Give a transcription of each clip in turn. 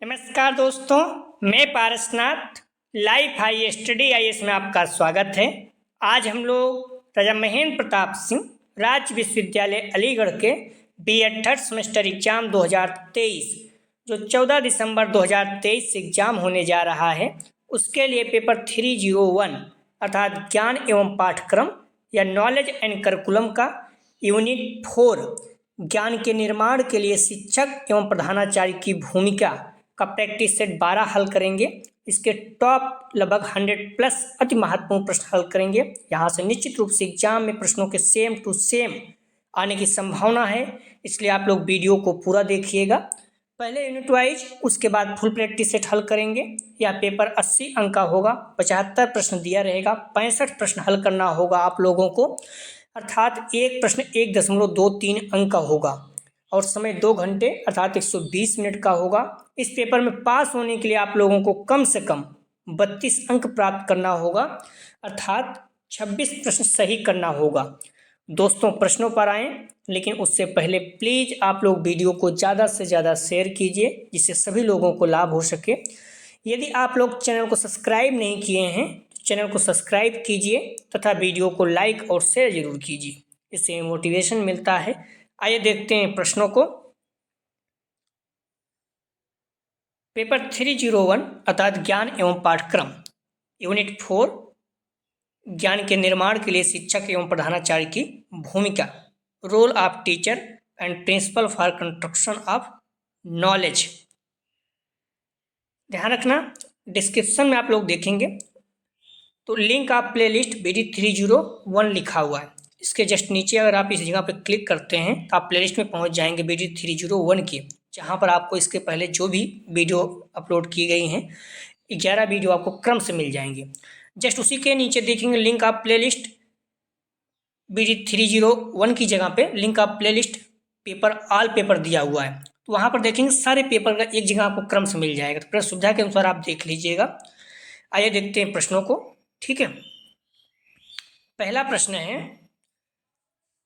नमस्कार दोस्तों, मैं Parasnath life high study IAS में आपका स्वागत है। आज हम लोग राजा महेंद्र प्रताप सिंह राज्य विश्वविद्यालय अलीगढ़ के बीएड थर्ड सेमेस्टर एग्जाम 2023 जो 14 दिसंबर 2023 से एग्जाम होने जा रहा है, उसके लिए पेपर 301 अर्थात ज्ञान एवं पाठ्यक्रम या नॉलेज एंड करिकुलम का यूनिट 4 ज्ञान के निर्माण के लिए शिक्षक एवं प्रधानाचार्य की भूमिका का प्रैक्टिस सेट 12 हल करेंगे। इसके टॉप लगभग 100 प्लस अति महत्वपूर्ण प्रश्न हल करेंगे। यहाँ से निश्चित रूप से एग्जाम में प्रश्नों के सेम टू सेम आने की संभावना है, इसलिए आप लोग वीडियो को पूरा देखिएगा। पहले यूनिट वाइज, उसके बाद फुल प्रैक्टिस सेट हल करेंगे। यह पेपर 80 अंक का होगा, 75 प्रश्न दिया रहेगा, 65 प्रश्न हल करना होगा आप लोगों को, अर्थात एक प्रश्न 1.23 अंक का होगा और समय 2 घंटे अर्थात 120 मिनट का होगा। इस पेपर में पास होने के लिए आप लोगों को कम से कम 32 अंक प्राप्त करना होगा, अर्थात 26 प्रश्न सही करना होगा। दोस्तों, प्रश्नों पर आएँ, लेकिन उससे पहले प्लीज़ आप लोग वीडियो को ज़्यादा से ज़्यादा शेयर कीजिए, जिससे सभी लोगों को लाभ हो सके। यदि आप लोग चैनल को सब्सक्राइब नहीं किए हैं तो चैनल को सब्सक्राइब कीजिए तथा वीडियो को लाइक और शेयर जरूर कीजिए, इससे मोटिवेशन मिलता है। आइए देखते हैं प्रश्नों को। पेपर 301 अर्थात ज्ञान एवं पाठ्यक्रम यूनिट 4 ज्ञान के निर्माण के लिए शिक्षक एवं प्रधानाचार्य की भूमिका, role of teacher and principal for construction of knowledge. ध्यान रखना, डिस्क्रिप्शन में आप लोग देखेंगे तो लिंक ऑफ प्लेलिस्ट BD 301 लिखा हुआ है। इसके जस्ट नीचे अगर आप इस जगह पर क्लिक करते हैं तो आप प्लेलिस्ट में पहुंच जाएंगे BD 301 की, जहां पर आपको इसके पहले जो भी वीडियो अपलोड की गई हैं 11 वीडियो आपको क्रम से मिल जाएंगे। जस्ट उसी के नीचे देखेंगे लिंक ऑफ प्लेलिस्ट BD 301 की जगह पे link of playlist paper all paper दिया हुआ है, तो वहाँ पर देखेंगे सारे पेपर का एक जगह आपको क्रम से मिल जाएगा। तो अपनी सुविधा के अनुसार आप देख लीजिएगा। आइए देखते हैं प्रश्नों को। ठीक है, पहला प्रश्न है,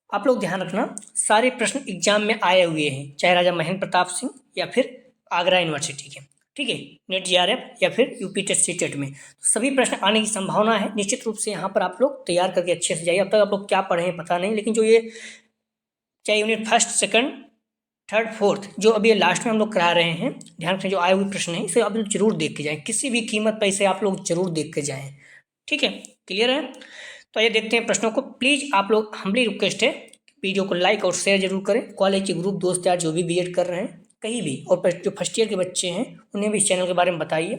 आप लोग ध्यान रखना, सारे प्रश्न एग्जाम में आए हुए हैं, चाहे राजा महेंद्र प्रताप सिंह या फिर आगरा यूनिवर्सिटी के, ठीक है, नेट JRF या फिर यूपी टेस्ट सीटेट में, तो सभी प्रश्न आने की संभावना है। निश्चित रूप से यहाँ पर आप लोग तैयार करके अच्छे से जाइए। अब तक आप लोग क्या पढ़े हैं पता नहीं, लेकिन जो ये चाहे unit first, second, third, fourth जो अभी लास्ट में हम लोग करा रहे हैं, ध्यान रखें, जो आए हुए प्रश्न हैं इसे आप लोग जरूर देख के जाएँ, किसी भी कीमत पर इसे आप लोग जरूर देख के जाएँ। ठीक है, क्लियर है? तो ये देखते हैं प्रश्नों को। प्लीज़ आप लोग, हम्बली रिक्वेस्ट है, वीडियो को लाइक और शेयर जरूर करें। कॉलेज के ग्रुप दोस्त यार जो भी BEd कर रहे हैं कहीं भी, और जो फर्स्ट ईयर के बच्चे हैं उन्हें भी इस चैनल के बारे में बताइए।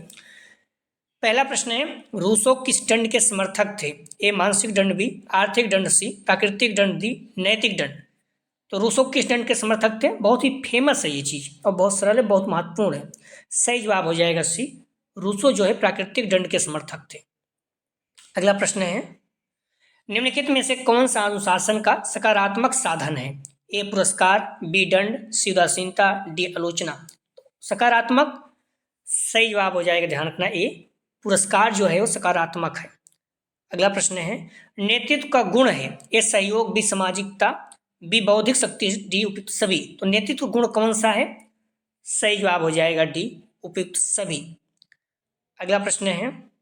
पहला प्रश्न है, रूसो किस दंड के समर्थक थे? A मानसिक दंड, B आर्थिक दंड, C प्राकृतिक दंड, D नैतिक दंड। तो रूसो किस दंड के समर्थक थे? बहुत ही फेमस है ये चीज़ और बहुत सरल है, बहुत महत्वपूर्ण है। सही जवाब हो जाएगा C, रूसो जो है प्राकृतिक दंड के समर्थक थे। अगला प्रश्न है, निम्नलिखित में से कौन सा अनुशासन का सकारात्मक साधन है? A पुरस्कार, B दंड, C उदासीनता, D आलोचना। सकारात्मक सही जवाब हो जाएगा, ध्यान रखना A पुरस्कार जो है वो सकारात्मक है। अगला प्रश्न है, नेतृत्व का गुण है? A सहयोग, B सामाजिकता, B बौद्धिक शक्ति, D उपयुक्त सभी। तो नेतृत्व गुण कौन सा है? सही जवाब हो जाएगा D उपयुक्त सभी। अगला प्रश्न है,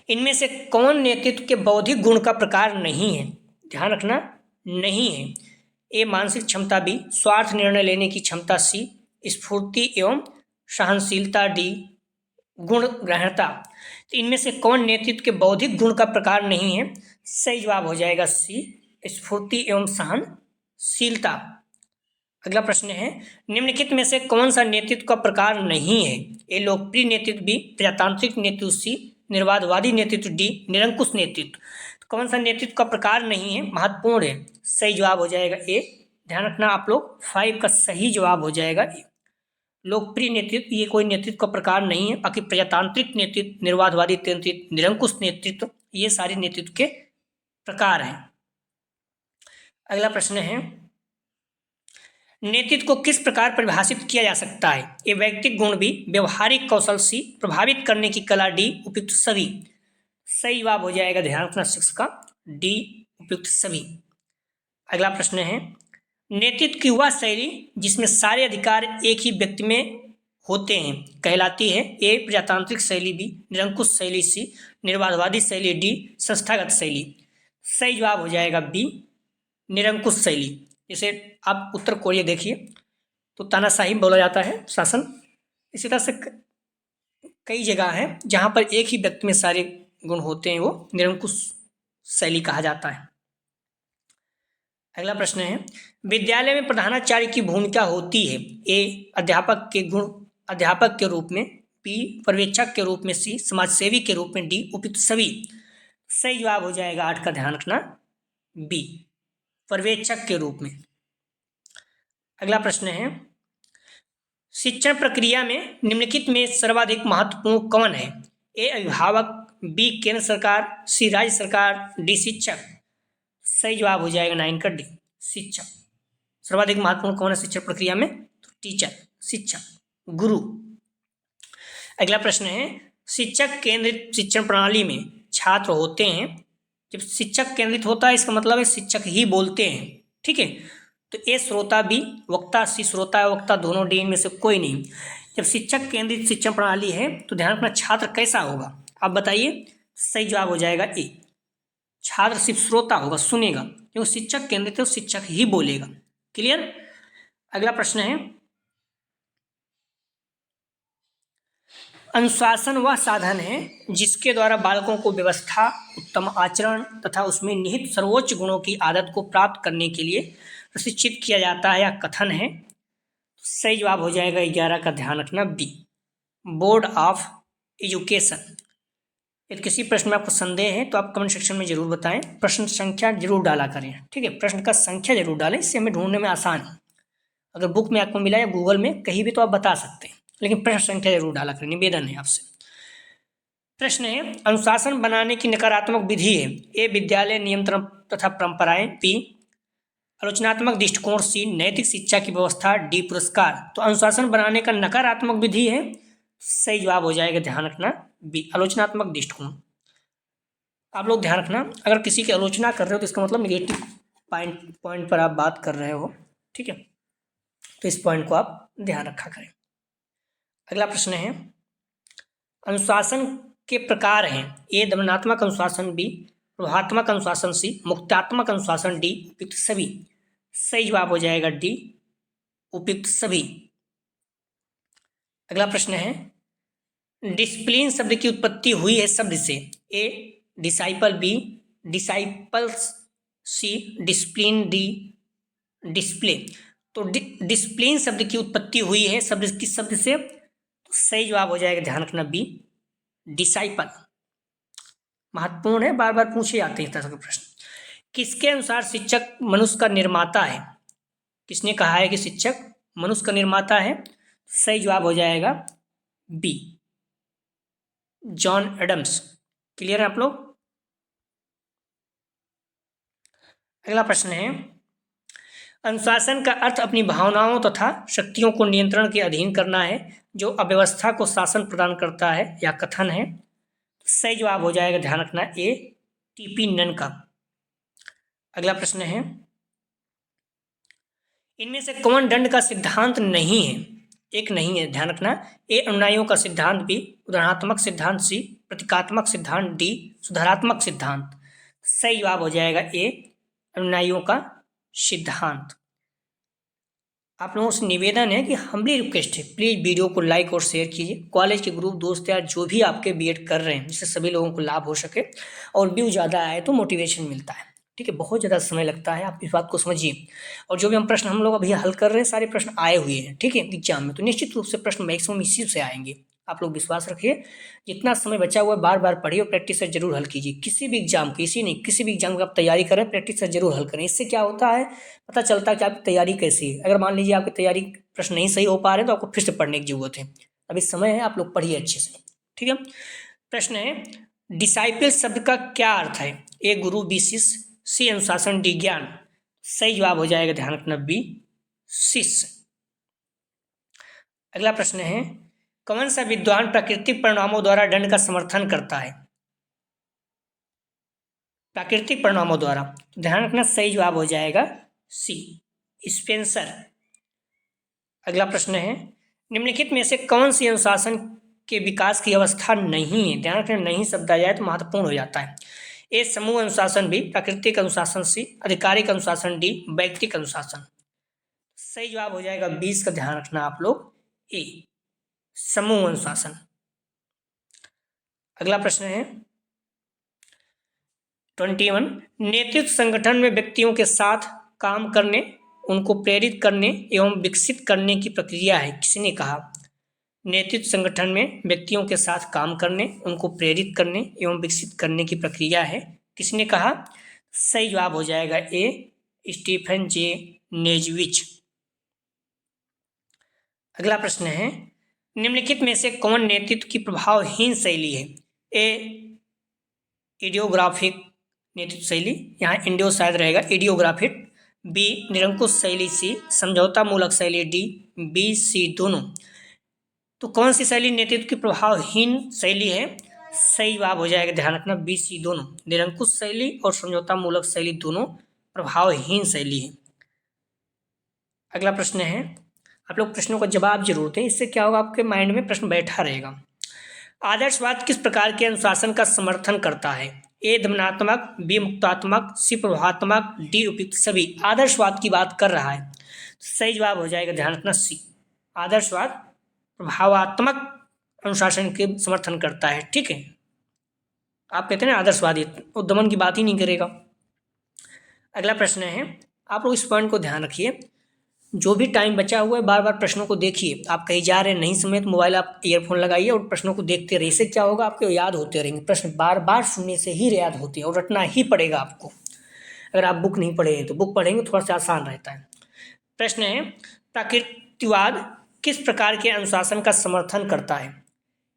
इनमें से कौन नेतृत्व के बौद्धिक गुण का प्रकार नहीं है? ध्यान रखना, नहीं है। A मानसिक क्षमता, B स्वार्थ निर्णय लेने की क्षमता, C स्फूर्ति एवं सहनशीलता, D गुण ग्रहणता। तो इनमें से कौन नेतृत्व के बौद्धिक गुण का प्रकार नहीं है? सही जवाब हो जाएगा C स्फूर्ति एवं सहनशीलता। अगला प्रश्न है, निम्नलिखित में से कौन सा नेतृत्व का प्रकार नहीं है? A लोकप्रिय नेतृत्व, B प्रजातांत्रिक नेतृत्व, C निर्वादवादी नेतृत्व, D निरंकुश नेतृत्व। तो कौन सा नेतृत्व का प्रकार नहीं है? महत्वपूर्ण है। सही जवाब हो जाएगा A। ध्यान रखना आप लोग, 5 का सही जवाब हो जाएगा A। लोकप्रिय नेतृत्व ये कोई नेतृत्व का प्रकार नहीं है, बाकी प्रजातांत्रिक नेतृत्व, निर्वादवादी नेतृत्व, निरंकुश नेतृत्व ये सारे नेतृत्व के प्रकार हैं। अगला प्रश्न है, नेतृत्व को किस प्रकार परिभाषित किया जा सकता है? ए वैयक्तिक गुण, B व्यवहारिक कौशल, C प्रभावित करने की कला, D उपयुक्त सभी। सही जवाब हो जाएगा, ध्यान रखना 6 का D उपयुक्त सभी। अगला प्रश्न है, नेतृत्व की वह शैली जिसमें सारे अधिकार एक ही व्यक्ति में होते हैं कहलाती है। ए प्रजातांत्रिक शैली, बी निरंकुश शैली, सी निर्वाधवादी शैली, डी संस्थागत शैली। सही जवाब हो जाएगा बी निरंकुश शैली। जैसे आप उत्तर कोरिया देखिए तो तानाशाही बोला जाता है शासन। इसी तरह से कई जगह हैं जहाँ पर एक ही व्यक्ति में सारे गुण होते हैं, वो निरंकुश शैली कहा जाता है। अगला प्रश्न है, विद्यालय में प्रधानाचार्य की भूमिका होती है। ए अध्यापक के रूप में, बी पर्यवेक्षक के रूप में, सी समाजसेवी के रूप में, डी उपयुक्त सभी। सही जवाब हो जाएगा 8 का, ध्यान रखना बी पर्यवेक्षक के रूप में। अगला प्रश्न है, शिक्षण प्रक्रिया में निम्नलिखित में सर्वाधिक महत्वपूर्ण कौन है। ए अभिभावक, बी केंद्र सरकार, सी राज्य सरकार, डी शिक्षक। सही जवाब हो जाएगा 9 का डी शिक्षक। सर्वाधिक महत्वपूर्ण कौन है शिक्षण प्रक्रिया में, तो टीचर, शिक्षक, गुरु। अगला प्रश्न है, शिक्षक केंद्रित शिक्षण प्रणाली में छात्र होते हैं। जब शिक्षक केंद्रित होता है इसका मतलब है शिक्षक ही बोलते हैं, ठीक है। तो ए श्रोता, बी वक्ता, सी श्रोता वक्ता, दोनों डी में से कोई नहीं। जब शिक्षक केंद्रित शिक्षण प्रणाली है तो ध्यान रखना छात्र कैसा होगा, आप बताइए। सही जवाब हो जाएगा ए छात्र सिर्फ श्रोता होगा, सुनेगा। क्योंकि शिक्षक केंद्रित है तो शिक्षक ही बोलेगा। क्लियर। अगला प्रश्न है, अनुशासन वह साधन है जिसके द्वारा बालकों को व्यवस्था, उत्तम आचरण तथा उसमें निहित सर्वोच्च गुणों की आदत को प्राप्त करने के लिए प्रशिक्षित किया जाता है या कथन है। सही जवाब हो जाएगा 11 का, ध्यान रखना बी बोर्ड ऑफ एजुकेशन। यदि किसी प्रश्न में आपको संदेह है तो आप कमेंट सेक्शन में जरूर बताएं। प्रश्न संख्या जरूर डाला करें, ठीक है। प्रश्न का संख्या जरूर डालें, इससे हमें ढूंढने में आसान है। अगर बुक में आपको मिला या गूगल में कहीं भी तो आप बता सकते हैं, लेकिन प्रश्न संख्या जरूर डाला करें, निवेदन है आपसे। प्रश्न है, अनुशासन बनाने की नकारात्मक विधि है। ए विद्यालय नियंत्रण तथा परंपराएं, बी आलोचनात्मक दृष्टिकोण, सी नैतिक शिक्षा की व्यवस्था, डी पुरस्कार। तो अनुशासन बनाने का नकारात्मक विधि है, सही जवाब हो जाएगा, ध्यान रखना बी आलोचनात्मक दृष्टिकोण। आप लोग ध्यान रखना, अगर किसी की आलोचना कर रहे हो तो इसका मतलब निगेटिव पॉइंट पर आप बात कर रहे हो, ठीक है। तो इस पॉइंट को आप ध्यान रखा करें। अगला प्रश्न है, अनुशासन के प्रकार हैं। ए दमनात्मक अनुशासन, बी प्रभावात्मक अनुशासन, सी मुक्तात्मक अनुशासन, डी उपयुक्त सभी। सही जवाब हो जाएगा डी उपयुक्त सभी। अगला प्रश्न है, डिसिप्लिन शब्द की उत्पत्ति हुई है शब्द से। A disciple, b disciples, c discipline, d display. तो डिसिप्लिन शब्द की उत्पत्ति हुई है शब्द किस शब्द से, तो सही जवाब हो जाएगा, ध्यान रखना बी डिसाइपल। महत्वपूर्ण है, बार बार पूछे जाते हैं इस तरह के प्रश्न। किसके अनुसार शिक्षक मनुष्य का निर्माता है। किसने कहा है कि शिक्षक मनुष्य का निर्माता है, सही जवाब हो जाएगा बी जॉन एडम्स। क्लियर है आप लोग। अगला प्रश्न है, अनुशासन का अर्थ अपनी भावनाओं तथा शक्तियों को नियंत्रण के अधीन करना है जो अव्यवस्था को शासन प्रदान करता है या कथन है। सही जवाब हो जाएगा, ध्यान रखना ए टीपी नन का। अगला प्रश्न है, इनमें से कौन दंड का सिद्धांत नहीं है। एक नहीं है, ध्यान रखना। ए अनुनायों का सिद्धांत, बी उदाहरणात्मक सिद्धांत, सी प्रतीकात्मक सिद्धांत, डी सुधारात्मक सिद्धांत। सही जवाब हो जाएगा ए अनुनायों का सिद्धांत। आप लोगों से निवेदन है कि हम्बली रिक्वेस्ट है, प्लीज़ वीडियो को लाइक और शेयर कीजिए। कॉलेज के ग्रुप दोस्त या जो भी आपके बीएड कर रहे हैं जिससे सभी लोगों को लाभ हो सके और व्यू ज़्यादा आए तो मोटिवेशन मिलता है, ठीक है। बहुत ज़्यादा समय लगता है, आप इस बात को समझिए। और जो भी हम प्रश्न हम लोग अभी हल कर रहे हैं सारे प्रश्न आए हुए हैं, ठीक है, एग्जाम में, तो निश्चित रूप से प्रश्न मैक्सिमम इसी से आएंगे। आप लोग विश्वास रखिए, जितना समय बचा हुआ है बार बार पढ़िए और प्रैक्टिस से जरूर हल कीजिए। किसी भी एग्जाम की, इसी नहीं किसी भी एग्जाम की आप तैयारी करें, प्रैक्टिस से जरूर हल करें। इससे क्या होता है, पता चलता है कि आपकी तैयारी कैसी है। अगर मान लीजिए आपकी तैयारी प्रश्न नहीं सही हो पा रहे तो आपको फिर से पढ़ने की जरूरत है। अभी समय है, आप लोग पढ़िए अच्छे से, ठीक है। प्रश्न है, डिसाइपल शब्द का क्या अर्थ है। ए गुरु, बी शिष्य, सी अनुशासन, डी ज्ञान। सही जवाब हो जाएगा, ध्यान रखना बी शिष्य। अगला प्रश्न है, कौन सा विद्वान प्राकृतिक परिणामों द्वारा दंड का समर्थन करता है। प्राकृतिक परिणामों द्वारा, ध्यान रखना सही जवाब हो जाएगा सी स्पेंसर। अगला प्रश्न है, निम्नलिखित में से कौन सी अनुशासन के विकास की अवस्था नहीं है? ध्यान रखना, नहीं शब्द आ जाए तो महत्वपूर्ण हो जाता है। ए समूह अनुशासन, बी प्राकृतिक अनुशासन, सी आधिकारिक अनुशासन, डी वैयक्तिक अनुशासन। सही जवाब हो जाएगा 20 का, ध्यान रखना आप लोग, ए समूह अनुशासन। अगला प्रश्न है 21, नेतृत्व संगठन में व्यक्तियों के साथ काम करने, उनको प्रेरित करने एवं विकसित करने की प्रक्रिया है। किसने कहा? नेतृत्व संगठन में व्यक्तियों के साथ काम करने, उनको प्रेरित करने एवं विकसित करने की प्रक्रिया है। किसने कहा? सही जवाब हो जाएगा ए स्टीफन जे नेजविच। अगला प्रश्न है, निम्नलिखित में से कौन नेतृत्व की प्रभावहीन शैली है? ए इडियोग्राफिक नेतृत्व शैली, यहाँ इंडियो शायद रहेगा, इडियोग्राफिक, बी निरंकुश शैली, सी समझौता मूलक शैली, डी बी सी दोनों। तो कौन सी शैली नेतृत्व की प्रभावहीन शैली है? सही जवाब हो जाएगा, ध्यान रखना, बी सी दोनों। निरंकुश शैली और समझौता मूलक शैली दोनों प्रभावहीन शैली है। अगला प्रश्न है, आप लोग प्रश्नों का जवाब जरूर दें, इससे क्या होगा, आपके माइंड में प्रश्न बैठा रहेगा। आदर्शवाद किस प्रकार के अनुशासन का समर्थन करता है? ए दमनात्मक, बी मुक्तात्मक, सी प्रभावात्मक, डी उपयुक्त सभी। आदर्शवाद की बात कर रहा है, सही जवाब हो जाएगा, ध्यान रखना, सी आदर्शवाद प्रभावात्मक अनुशासन के समर्थन करता है। ठीक है, आप कहते हैं ना आदर्शवादी, उद्दमन की बात ही नहीं करेगा। अगला प्रश्न है, आप लोग इस पॉइंट को ध्यान रखिए, जो भी टाइम बचा हुआ है बार बार प्रश्नों को देखिए। आप कहीं जा रहे हैं नहीं समझे तो मोबाइल आप ईयरफोन लगाइए और प्रश्नों को देखते रहिए। इससे क्या होगा, आपको याद होते रहेंगे। प्रश्न बार बार सुनने से ही याद होते हैं और रटना ही पड़ेगा आपको। अगर आप बुक नहीं पढ़े हैं तो बुक पढ़ेंगे, थोड़ा सा आसान रहता है। प्रश्न है, प्राकृतिकवाद किस प्रकार के अनुशासन का समर्थन करता है?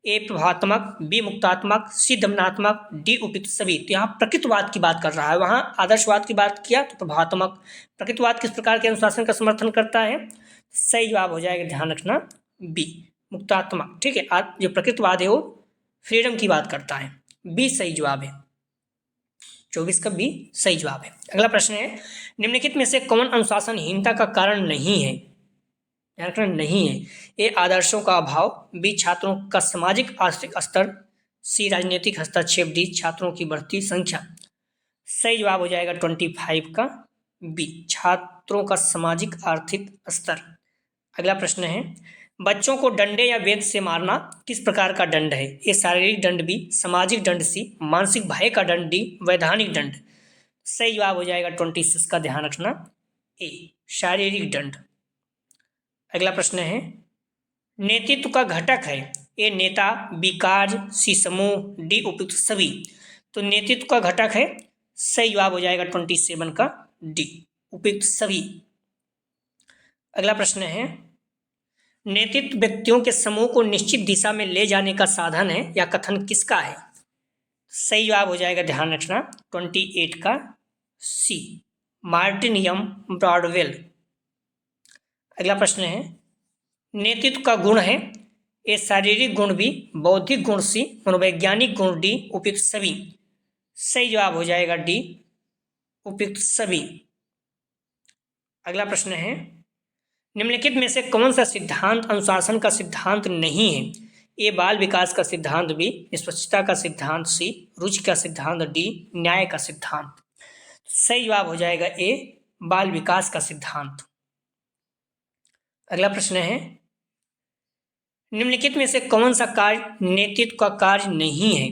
ए प्रभावात्मक, बी मुक्तात्मक, सी दमनात्मक, डी उपयुक्त सभी। तो यहाँ प्रकृतिवाद की बात कर रहा है, वहाँ आदर्शवाद की बात किया तो प्रभावात्मक। प्रकृतिवाद किस प्रकार के अनुशासन का समर्थन करता है? सही जवाब हो जाएगा, ध्यान रखना, बी मुक्तात्मक। ठीक है, जो प्रकृतिवाद है वो फ्रीडम की बात करता है, बी सही जवाब है, 24 का बी सही जवाब है। अगला प्रश्न है, निम्नलिखित में से कौन अनुशासनहीनता का कारण नहीं है? ध्यान रखना, नहीं है। ए आदर्शों का अभाव, बी छात्रों का सामाजिक आर्थिक स्तर, सी राजनीतिक हस्तक्षेप, डी छात्रों की बढ़ती संख्या। सही जवाब हो जाएगा 25 का बी छात्रों का सामाजिक आर्थिक स्तर। अगला प्रश्न है, बच्चों को डंडे या वेद से मारना किस प्रकार का दंड है? ए शारीरिक दंड, बी सामाजिक दंड, सी मानसिक भय का दंड, डी वैधानिक दंड। सही जवाब हो जाएगा 26 का, ध्यान रखना, ए शारीरिक दंड। अगला प्रश्न है, नेतृत्व का घटक है? ए नेता, बी कार्य, सी समूह, डी उपयुक्त सभी। तो नेतृत्व का घटक है, सही जवाब हो जाएगा 27 का डी उपयुक्त सभी। अगला प्रश्न है, नेतृत्व व्यक्तियों के समूह को निश्चित दिशा में ले जाने का साधन है या कथन किसका है? सही जवाब हो जाएगा, ध्यान रखना, 28 का सी मार्टिन यम ब्रॉडवेल। अगला प्रश्न है, नेतृत्व का गुण है? ए शारीरिक गुण, बी बौद्धिक गुण, सी मनोवैज्ञानिक गुण, डी उपयुक्त सभी। सही जवाब हो जाएगा डी उपयुक्त सभी। अगला प्रश्न है, निम्नलिखित में से कौन सा सिद्धांत अनुशासन का सिद्धांत नहीं है? ए बाल विकास का सिद्धांत, बी निष्पक्षता का सिद्धांत, सी रुचि का सिद्धांत, डी न्याय का सिद्धांत। सही जवाब हो जाएगा ए बाल विकास का सिद्धांत। अगला प्रश्न है, निम्नलिखित में से कौन सा कार्य नेतृत्व का कार्य नहीं है?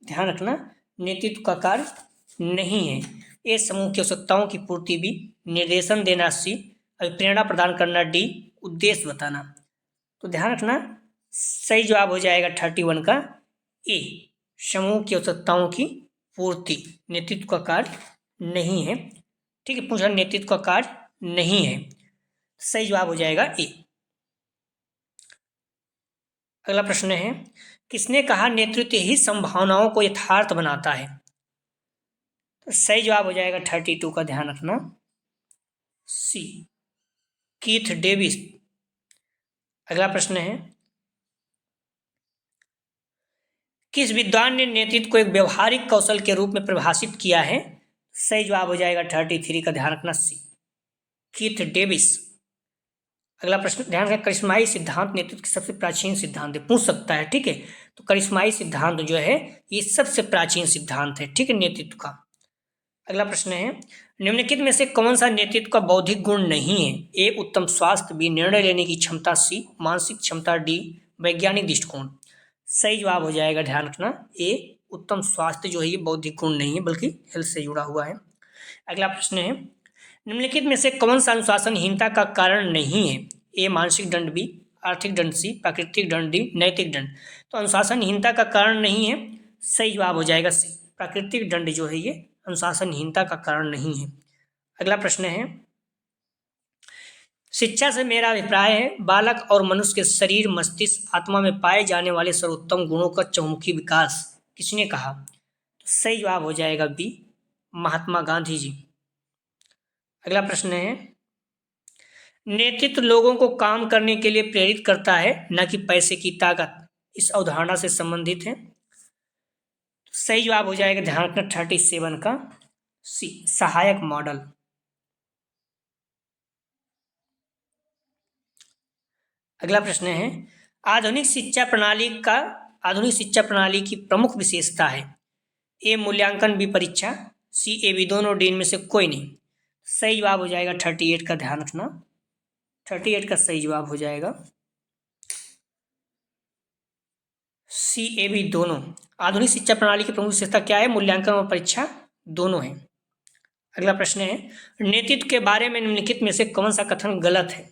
ध्यान रखना, नेतृत्व का कार्य नहीं है। ए समूह की आवश्यकताओं की पूर्ति, बी निर्देशन देना, सी अभिप्रेरणा प्रदान करना, डी उद्देश्य बताना। तो ध्यान रखना, सही जवाब हो जाएगा 31 का ए समूह की आवश्यकताओं की पूर्ति नेतृत्व का कार्य नहीं है। ठीक है, पूछा नेतृत्व का कार्य नहीं है, सही जवाब हो जाएगा ए। अगला प्रश्न है, किसने कहा नेतृत्व ही संभावनाओं को यथार्थ बनाता है? तो सही जवाब हो जाएगा 32 का, ध्यान रखना, सी कीथ डेविस। अगला प्रश्न है, किस विद्वान ने नेतृत्व को एक व्यवहारिक कौशल के रूप में परिभाषित किया है? सही जवाब हो जाएगा 33 का, ध्यान रखना, सी कीथ डेविस। अगला प्रश्न ध्यान रखें, करिश्माई सिद्धांत नेतृत्व के सबसे प्राचीन सिद्धांत है, पूछ सकता है, ठीक है। तो करिश्माई सिद्धांत जो है ये सबसे प्राचीन सिद्धांत है, ठीक है, नेतृत्व का। अगला प्रश्न है, निम्नलिखित में से कौन सा नेतृत्व का बौद्धिक गुण नहीं है? ए उत्तम स्वास्थ्य, बी निर्णय लेने की क्षमता, सी मानसिक क्षमता, डी वैज्ञानिक दृष्टिकोण। सही जवाब हो जाएगा, ध्यान रखना, ए उत्तम स्वास्थ्य जो है ये बौद्धिक गुण नहीं है बल्कि हेल्थ से जुड़ा हुआ है। अगला प्रश्न है, निम्नलिखित में से कौन सा अनुशासनहीनता का कारण नहीं है? ए मानसिक दंड, बी आर्थिक दंड, सी प्राकृतिक दंड, डी नैतिक दंड। तो अनुशासनहीनता का कारण नहीं है, सही जवाब हो जाएगा सी प्राकृतिक दंड जो है ये अनुशासनहीनता का कारण नहीं है। अगला प्रश्न है, शिक्षा से मेरा अभिप्राय है बालक और मनुष्य के शरीर, मस्तिष्क, आत्मा में पाए जाने वाले सर्वोत्तम गुणों का चहुमुखी विकास किसने कहा? तो सही जवाब हो जाएगा बी महात्मा गांधी जी। अगला प्रश्न है, नेतृत्व लोगों को काम करने के लिए प्रेरित करता है न कि पैसे की ताकत, इस अवधारणा से संबंधित है। सही जवाब हो जाएगा, ध्यान रखना, 37 का सी सहायक मॉडल। अगला प्रश्न है, आधुनिक शिक्षा प्रणाली की प्रमुख विशेषता है? ए मूल्यांकन, बी परीक्षा, सी ए बी दोनों, डी इनमें से कोई नहीं। सही जवाब हो जाएगा 38 का, ध्यान रखना, 38 का सही जवाब हो जाएगा सी ए बी दोनों। आधुनिक शिक्षा प्रणाली की प्रमुख विशेषता क्या है? मूल्यांकन और परीक्षा दोनों है। अगला प्रश्न है, नेतृत्व के बारे में निम्नलिखित में से कौन सा कथन गलत है?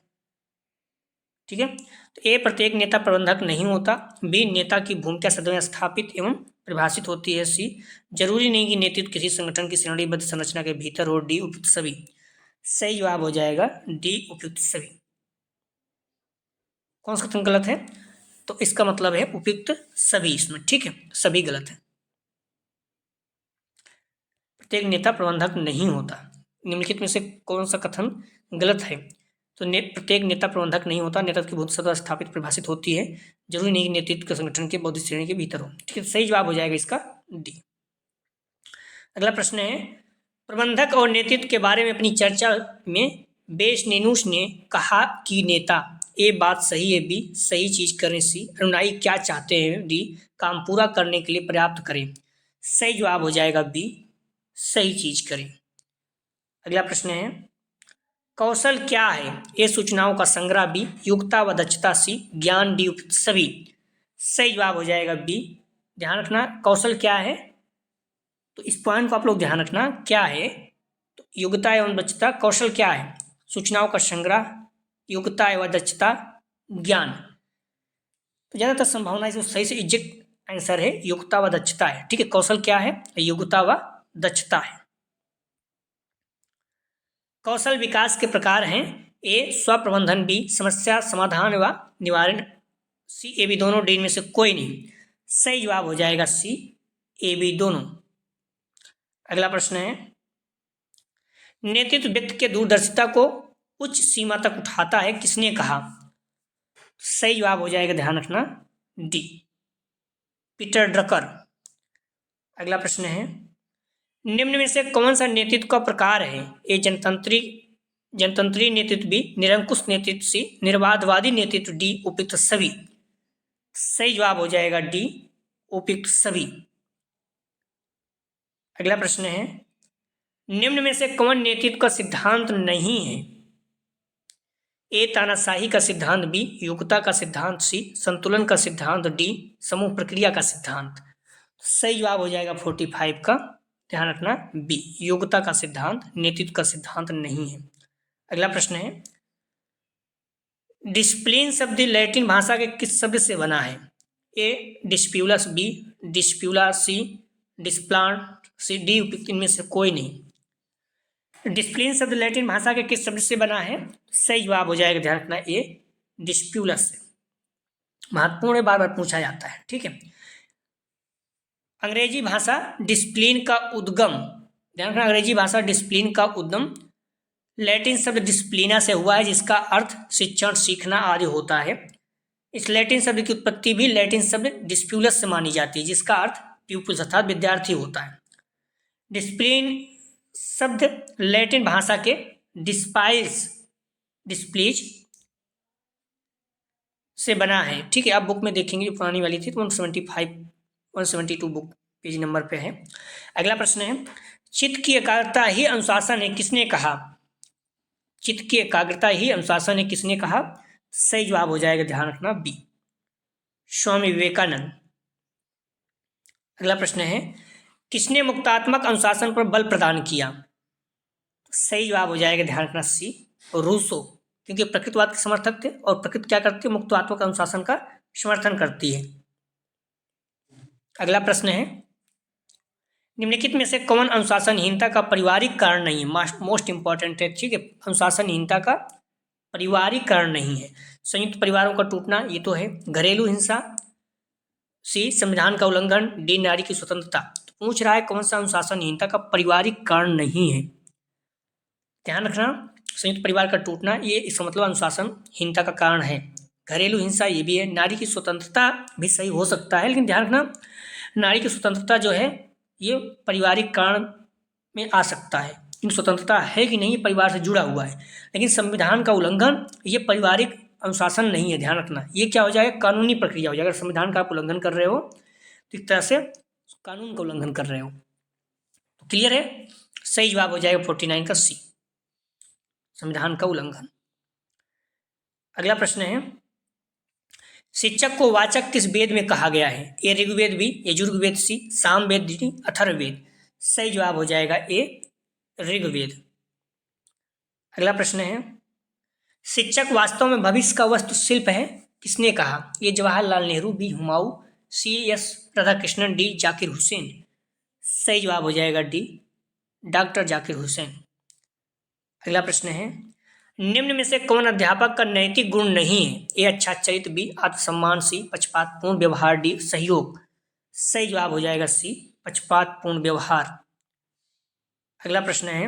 ठीक है, तो ए प्रत्येक नेता प्रबंधक नहीं होता, बी नेता की भूमिका सदैव स्थापित एवं परिभाषित होती है, सी जरूरी नहीं कि नेतृत्व किसी संगठन की श्रेणीबद्ध संरचना के भीतर हो, डी उपयुक्त सभी। सही जवाब हो जाएगा डी उपयुक्त सभी। कौन सा कथन गलत है? तो इसका मतलब है उपयुक्त सभी इसमें, ठीक है, सभी गलत है। प्रत्येक नेता प्रबंधक नहीं होता, निम्नलिखित में से कौन सा कथन गलत है? तो प्रत्येक नेता प्रबंधक नहीं होता, नेतृत्व की भूमिका सदैव स्थापित परिभाषित होती है, जरूरी नहीं कि नेतृत्व के संगठन के बौद्धिक श्रेणी के भीतर हो, ठीक है, सही जवाब हो जाएगा इसका डी। अगला प्रश्न है, प्रबंधक और नेतृत्व के बारे में अपनी चर्चा में बेशनेनुस ने कहा कि नेता ए बात सही है, बी सही चीज करें, सी अनुयायी क्या चाहते हैं, डी काम पूरा करने के लिए पर्याप्त करें। सही जवाब हो जाएगा बी सही चीज करें। अगला प्रश्न है, कौशल क्या है? ए सूचनाओं का संग्रह, बी योग्यता व दक्षता, सी ज्ञान, डी उपयुक्त सभी। सही जवाब हो जाएगा बी। ध्यान रखना, कौशल क्या है, तो इस पॉइंट को आप लोग ध्यान रखना, क्या है? तो योग्यता एवं दक्षता। कौशल क्या है? सूचनाओं का संग्रह, योग्यता एवं दक्षता, ज्ञान। तो ज्यादातर संभावना है सही से एग्जैक्ट आंसर है योग्यता व दक्षता है, ठीक है। कौशल क्या है? योग्यता व दक्षता है। कौशल विकास के प्रकार हैं, ए स्वप्रबंधन, बी समस्या समाधान व निवारण, सी ए बी दोनों, डी में से कोई नहीं। सही जवाब हो जाएगा सी ए बी दोनों। अगला प्रश्न है, नेतृत्व व्यक्ति के दूरदर्शिता को उच्च सीमा तक उठाता है, किसने कहा? सही जवाब हो जाएगा, ध्यान रखना, डी पीटर ड्रकर। अगला प्रश्न है, निम्न में से कौन सा नेतृत्व का प्रकार है? ए जनतंत्री नेतृत्व, बी निरंकुश नेतृत्व, सी निर्वादवादी नेतृत्व, डी उपयुक्त सभी। सही जवाब हो जाएगा डी उपयुक्त सभी। अगला प्रश्न है, निम्न में से कौन नेतृत्व का सिद्धांत नहीं है? ए तानाशाही का सिद्धांत, बी योग्यता का सिद्धांत, सी संतुलन का सिद्धांत, डी समूह प्रक्रिया का सिद्धांत। सही जवाब हो जाएगा 45 का, ध्यान रखना, बी योग्यता का सिद्धांत नेतृत्व का सिद्धांत नहीं है। अगला प्रश्न है, डिसिप्लिन शब्द लैटिन भाषा के किस शब्द से बना है? ए डिस्प्यूलस, बी डिस्प्यूला, सी डिस्प्लांट, सी डी उपयुक्त इनमें से कोई नहीं। डिसिप्लिन शब्द लैटिन भाषा के किस शब्द से बना है? सही जवाब हो जाएगा, ध्यान रखना, ए डिस्प्यूलस से। महत्वपूर्ण है, बार बार पूछा जाता है, ठीक है। अंग्रेजी भाषा डिसिप्लिन का उद्गम, ध्यान रखना, अंग्रेजी भाषा डिसिप्लिन का उद्गम लैटिन शब्द डिसिप्लिना से हुआ है, जिसका अर्थ शिक्षण, सीखना आदि होता है। इस लैटिन शब्द की उत्पत्ति भी लैटिन शब्द डिस्प्यूलस से मानी जाती है, जिसका अर्थ प्यूपिल्स अर्थात विद्यार्थी होता है। डिसिप्लिन शब्द लैटिन भाषा के डिस्पाइस डिस्प्लीज से बना है। ठीक है, आप बुक में देखेंगे जो पुरानी वाली थी तो 175 172 बुक पेज नंबर पे है। अगला प्रश्न है, चित्त की एकाग्रता ही अनुशासन है, किसने कहा? चित्त की एकाग्रता ही अनुशासन है, किसने कहा? सही जवाब हो जाएगा, ध्यान रखना, बी, स्वामी विवेकानंद। अगला प्रश्न है, किसने मुक्तात्मक अनुशासन पर बल प्रदान किया? सही जवाब हो जाएगा, ध्यान रखना, सी, रूसो, क्योंकि प्रकृतिवाद के समर्थक थे और प्रकृति क्या करती है? मुक्तात्मक अनुशासन का समर्थन करती है। अगला प्रश्न है, निम्नलिखित में से कौन अनुशासनहीनता का पारिवारिक कारण नहीं है? मोस्ट इंपॉर्टेंट है, ठीक है, अनुशासनहीनता का पारिवारिक कारण नहीं है। संयुक्त परिवारों का टूटना, ये तो है। घरेलू हिंसा, सी, संविधान का उल्लंघन, डी, नारी की स्वतंत्रता। तो पूछ रहा है कौन सा अनुशासनहीनता का पारिवारिक कारण नहीं है। ध्यान रखना, संयुक्त परिवार का टूटना, ये इसका मतलब अनुशासनहीनता का कारण है। घरेलू हिंसा, ये भी है। नारी की स्वतंत्रता भी सही हो सकता है, लेकिन ध्यान रखना, नारी की स्वतंत्रता जो है ये पारिवारिक कारण में आ सकता है। इन स्वतंत्रता है कि नहीं, परिवार से जुड़ा हुआ है। लेकिन संविधान का उल्लंघन, ये पारिवारिक अनुशासन नहीं है, ध्यान रखना। ये क्या हो जाएगा? कानूनी प्रक्रिया हो जाएगा। अगर संविधान का आप उल्लंघन कर रहे हो तो एक तरह से कानून का उल्लंघन कर रहे हो। तो क्लियर है, सही जवाब हो जाएगा 49 का सी, संविधान का उल्लंघन। अगला प्रश्न है, शिक्षक को वाचक किस वेद में कहा गया है? ए, ऋग्वेद, बी, यजुर्वेद, सी, सामवेद, डी, अथर्ववेद। सही जवाब हो जाएगा ए, ऋग्वेद। अगला प्रश्न है, शिक्षक वास्तव में भविष्य का वास्तुशिल्प है, किसने कहा? ये जवाहरलाल नेहरू, बी, हुमायूं, सी, एस राधाकृष्णन, डी, जाकिर हुसैन। सही जवाब हो जाएगा डी, डॉक्टर जाकिर हुसैन। अगला प्रश्न है, निम्न में से कौन अध्यापक का नैतिक गुण नहीं है? ए, अच्छा चरित्र, बी, आत्मसम्मान, सी, पक्षपातपूर्ण व्यवहार, डी, सहयोग। सही जवाब हो जाएगा सी, पक्षपातपूर्ण व्यवहार। अगला प्रश्न है,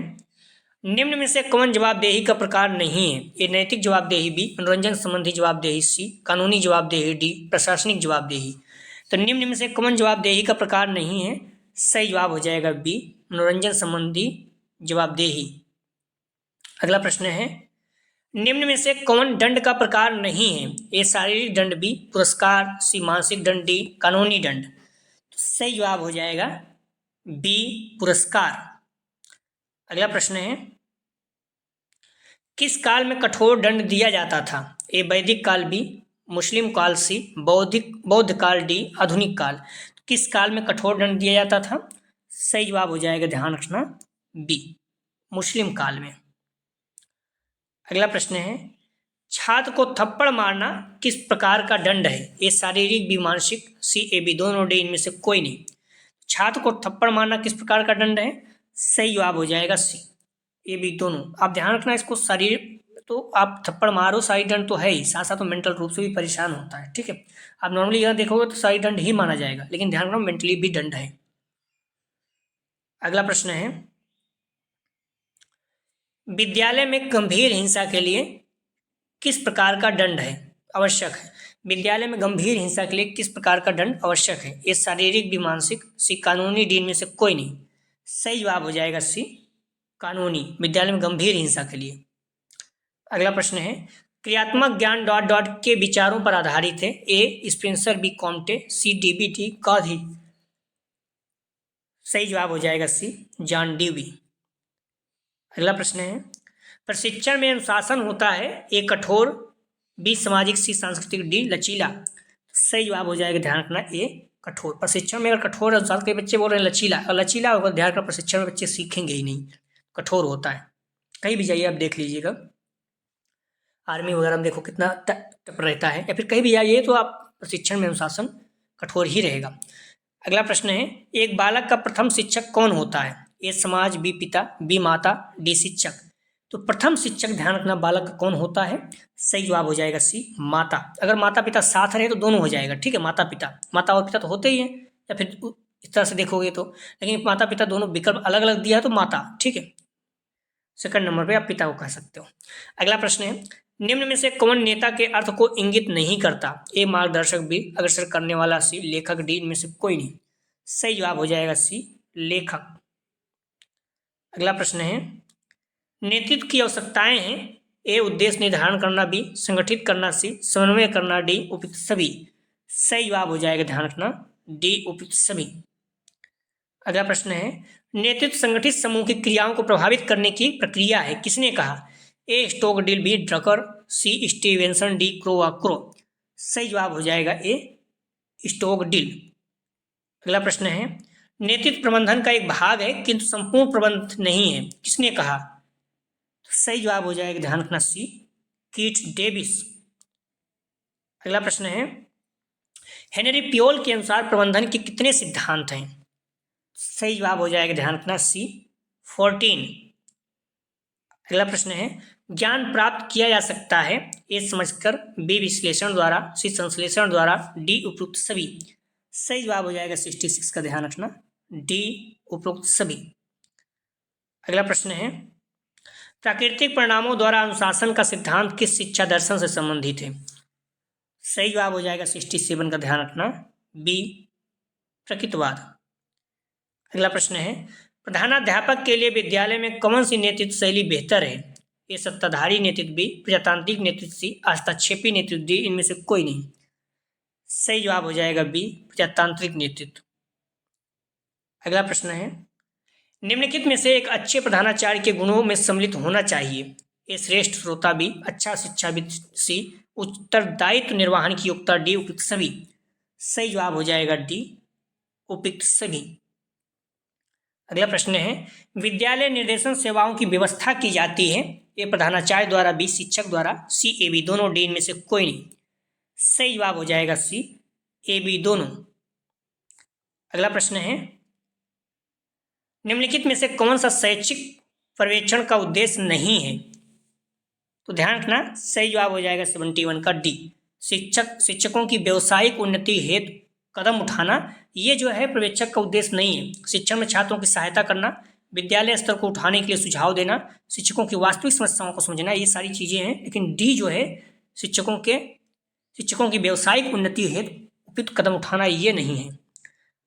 निम्न में से कौन जवाबदेही का प्रकार नहीं है? ए, नैतिक जवाबदेही, बी, मनोरंजन संबंधी जवाबदेही, सी, कानूनी जवाबदेही, डी, प्रशासनिक जवाबदेही। तो निम्न में से कौन जवाबदेही का प्रकार नहीं है? सही जवाब हो जाएगा बी, मनोरंजन संबंधी जवाबदेही। अगला प्रश्न है, निम्न में से कौन दंड का प्रकार नहीं है? ए, शारीरिक दंड, बी, पुरस्कार, सी, मानसिक दंड, डी, कानूनी दंड। तो सही जवाब हो जाएगा बी, पुरस्कार। अगला प्रश्न है, किस काल में कठोर दंड दिया जाता था? ए, वैदिक काल, बी, मुस्लिम काल, सी, बौद्ध काल, डी, आधुनिक काल। किस काल में कठोर दंड दिया जाता था? सही जवाब हो जाएगा, ध्यान रखना, बी, मुस्लिम काल में। अगला प्रश्न है, छात्र को थप्पड़ मारना किस प्रकार का दंड है? ए, शारीरिक, बी, मानसिक, सी, ए, बी, दोनों, डी, इनमें से कोई नहीं। छात्र को थप्पड़ मारना किस प्रकार का दंड है? सही जवाब हो जाएगा सी, ए, बी, दोनों। आप ध्यान रखना, इसको शारीरिक तो आप थप्पड़ मारो, शारीरिक दंड तो है ही, साथ साथ मेंटल रूप से भी परेशान होता है। ठीक है, आप नॉर्मली यहाँ देखोगे तो शारीरिक दंड ही माना जाएगा, लेकिन ध्यान रखना मेंटली भी दंड है। अगला प्रश्न है, विद्यालय में गंभीर हिंसा के लिए किस प्रकार का दंड है आवश्यक है? विद्यालय में गंभीर हिंसा के लिए किस प्रकार का दंड आवश्यक है? ये शारीरिक, भी, मानसिक, सी, कानूनी, डी, में से कोई नहीं। सही जवाब हो जाएगा सी, कानूनी, विद्यालय में गंभीर हिंसा के लिए। अगला प्रश्न है, क्रियात्मक ज्ञान डॉट डॉट के विचारों पर आधारित है? ए, स्पेंसर, बी, कॉम्टे, सी, डीबीटी, काधी। सही जवाब हो जाएगा सी, जॉन डीवी। अगला प्रश्न है, प्रशिक्षण में अनुशासन होता है? ए, कठोर, बी, सामाजिक, सी, सांस्कृतिक, डी, लचीला। सही जवाब हो जाएगा, ध्यान रखना, ए, कठोर। प्रशिक्षण में अगर कठोर अनुशासन के बच्चे बोल रहे हैं लचीला, और लचीला होगा, ध्यान रखना, प्रशिक्षण में बच्चे सीखेंगे ही नहीं, कठोर होता है। कहीं भी जाइए आप देख लीजिएगा, आर्मी वगैरह में देखो कितना टफ रहता है, या फिर कहीं भी जाइए तो आप प्रशिक्षण में अनुशासन कठोर ही रहेगा। अगला प्रश्न है, एक बालक का प्रथम शिक्षक कौन होता है? ए, समाज, बी, पिता, बी, माता, डी, शिक्षक। तो प्रथम शिक्षक, ध्यान रखना, बालक का कौन होता है? सही जवाब हो जाएगा सी, माता। अगर माता पिता साथ रहे तो दोनों हो जाएगा, ठीक है, माता पिता, माता और पिता तो होते ही हैं, या फिर इस तरह से देखोगे तो, लेकिन माता पिता दोनों विकल्प अलग अलग दिया है तो माता, ठीक है, सेकंड नंबर पे आप पिता को कह सकते हो। अगला प्रश्न है, निम्न में से कौन नेता के अर्थ को इंगित नहीं करता? ए, मार्गदर्शक, बी, अग्रसर करने वाला, सी, लेखक, डी, इनमें से कोई नहीं। सही जवाब हो जाएगा सी, लेखक। अगला प्रश्न है, नेतृत्व की आवश्यकताएं हैं ए उद्देश्य निर्धारण करना, बी संगठित करना, सी समन्वय करना, डी उपयुक्त सभी। सही जवाब हो जाएगा, ध्यान रखना, डी उपयुक्त सभी। अगला प्रश्न है, नेतृत्व संगठित समूह की क्रियाओं को प्रभावित करने की प्रक्रिया है, किसने कहा? ए स्टोकडिल, बी ड्रकर, सी स्टीवेंसन, डी क्रो। सही जवाब हो जाएगा ए स्टोकडिल। अगला प्रश्न है, नेतृत्व प्रबंधन का एक भाग है किंतु संपूर्ण प्रबंध नहीं है, किसने कहा? सही जवाब हो जाएगा, ध्यान रखना, सी कीट डेविस। अगला प्रश्न है, हेनरी पियोल के अनुसार प्रबंधन के कितने सिद्धांत हैं? सही जवाब हो जाएगा, ध्यान रखना, सी 14। अगला प्रश्न है, ज्ञान प्राप्त किया जा सकता है ए समझकर, बी विश्लेषण द्वारा, सी संश्लेषण द्वारा, डी उपयुक्त सभी। सही जवाब हो जाएगा 66 का, ध्यान रखना, डी उपयुक्त सभी। अगला प्रश्न है, प्राकृतिक परिणामों द्वारा अनुशासन का सिद्धांत किस शिक्षा दर्शन से संबंधित है? सही जवाब हो जाएगा 67 का, ध्यान रखना, बी प्रकृतिवाद। अगला प्रश्न है, प्रधानाध्यापक के लिए विद्यालय में कौन सी नेतृत्व शैली बेहतर है? ए सत्ताधारी नेतृत्व, बी प्रजातांत्रिक नेतृत्व, सी हस्तक्षेपी नेतृत्व, डी इनमें से कोई नहीं। सही जवाब हो जाएगा बी प्रजातांत्रिक नेतृत्व। अगला प्रश्न है, निम्नलिखित में से एक अच्छे प्रधानाचार्य के गुणों में सम्मिलित होना चाहिए? ए श्रेष्ठ श्रोता, बी अच्छा शिक्षाविद, सी उत्तरदायित्व निर्वहन की योग्यता, डी उपयुक्त सभी। सही जवाब हो जाएगा डी उपयुक्त सभी। अगला प्रश्न है, विद्यालय निर्देशन सेवाओं की व्यवस्था की जाती है ए प्रधानाचार्य द्वारा, बी शिक्षक द्वारा, सी ए बी दोनों, डी इनमें से कोई नहीं। सही जवाब हो जाएगा सी ए बी दोनों। अगला प्रश्न है, निम्नलिखित में से कौन सा शैक्षिक पर्यवेक्षण का उद्देश्य नहीं है? तो ध्यान रखना, सही जवाब हो जाएगा 71 का, डी शिक्षकों की व्यावसायिक उन्नति हेतु कदम उठाना। ये जो है पर्यवेक्षक का उद्देश्य नहीं है। शिक्षण में छात्रों की सहायता करना, विद्यालय स्तर को उठाने के लिए सुझाव देना, शिक्षकों की वास्तविक समस्याओं को समझना, ये सारी चीजें हैं। लेकिन डी जो है शिक्षकों की व्यावसायिक उन्नति हेतु उपयुक्त कदम उठाना, ये नहीं है।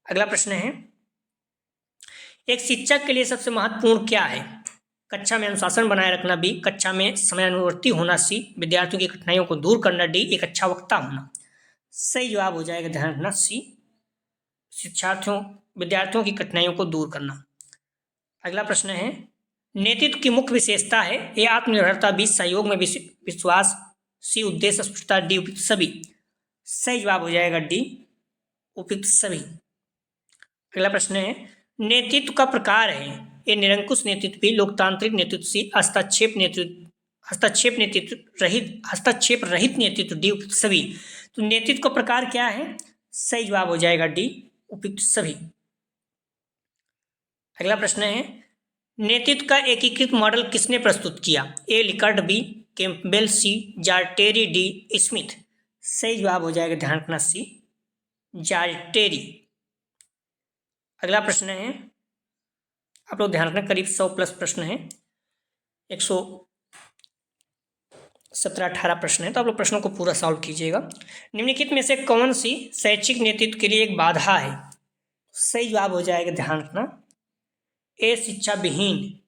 अगला प्रश्न है, एक शिक्षक के लिए सबसे महत्वपूर्ण क्या है? कक्षा में अनुशासन बनाए रखना, बी कक्षा में समयानुवर्ती होना, सी विद्यार्थियों की कठिनाइयों को दूर करना, डी एक अच्छा वक्ता होना। सही जवाब हो जाएगा, ध्यान रखना, सी विद्यार्थियों की कठिनाइयों को दूर करना। अगला प्रश्न है, नेतृत्व की मुख्य विशेषता है ए आत्मनिर्भरता, बी सहयोग में विश्वास, सी उद्देश्य स्पष्टता, डी उपयुक्त सभी। सही जवाब हो जाएगा डी उपयुक्त सभी। अगला प्रश्न है, नेतृत्व का प्रकार है ए निरंकुश नेतृत्व, बी लोकतांत्रिक नेतृत्व, सी हस्तक्षेप रहित नेतृत्व, डी उपयुक्त सभी। तो नेतृत्व का प्रकार क्या है? सही जवाब हो जाएगा डी उपयुक्त सभी। अगला प्रश्न है, नेतृत्व का एकीकृत मॉडल किसने प्रस्तुत किया? ए लिकर्ट, बी कैम्पबेल, सी जार्टेरी, डी स्मिथ। सही जवाब हो जाएगा, ध्यान रखना, सी जार्टेरी। अगला प्रश्न है, आप लोग ध्यान रखना, करीब 100+ प्रश्न है, 117-18 प्रश्न है, तो आप लोग प्रश्नों को पूरा सॉल्व कीजिएगा। निम्नलिखित में से कौन सी शैक्षिक नेतृत्व के लिए एक बाधा है? सही जवाब हो जाएगा, ध्यान रखना, ए शिक्षा विहीन